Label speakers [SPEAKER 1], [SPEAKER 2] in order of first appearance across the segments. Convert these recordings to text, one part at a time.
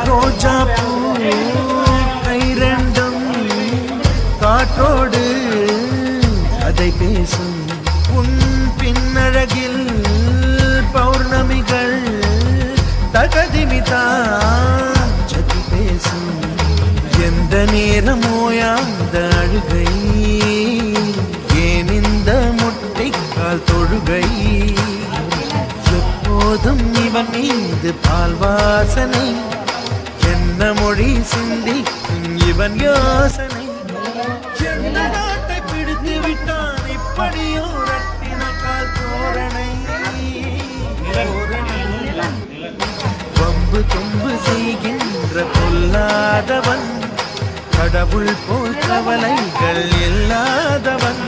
[SPEAKER 1] ரோஜா பூ கை ரெண்டும் காற்றோடு அதை பேசும் உன் பின்னழகில் பௌர்ணமிகள் தகதிமிதா சதி பேசும் எந்த நேரமோயாத அழுகை ஏன் இந்த முட்டைக்கால் தொழுகை எப்போதும் இவன் மீது பால் வாசனை என்ன மொழி சிந்திக்கும் இவன் யோசனை எந்த நாட்டை பிடித்து விட்டான் இப்படியோ ரட்டின கால் தோரணை வம்பு தும்பு செய்கின்ற பொல்லாதவன் கடவுள் போல் கவலைகள் இல்லாதவன்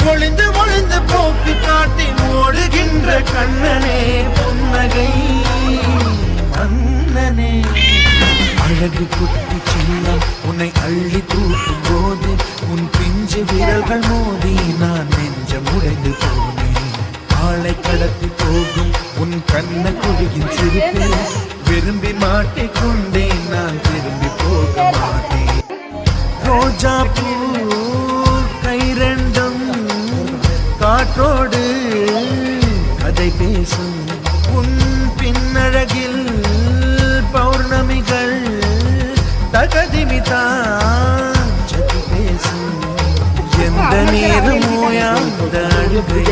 [SPEAKER 1] ஒளிந்து ஒளிந்து போக்கு காட்டி ஓடுகின்ற கண்ணனே புன்னகை மன்னனே அழகு குட்டி செல்லம் உன்னை அள்ளி தூக்கும் போது உன் பிஞ்சு விரல்கள் மோதி நான் நெஞ்சம் உடைந்து போனேன் ஆளை கடத்தி போகும் உன் கண்ண குழியின் சிரிப்பு விரும்பி மாட்டிக்கொண்டேன் நான் திரும்பி போக மாட்டேன் ரோஜா பூ கை ரெண்டும் காற்றோடு கதை பேசும் உன் பின்னழகில் பௌர்ணமிகள் தகதிமிதா சதி பேசும் எந்த நேரமோயாத அழுகை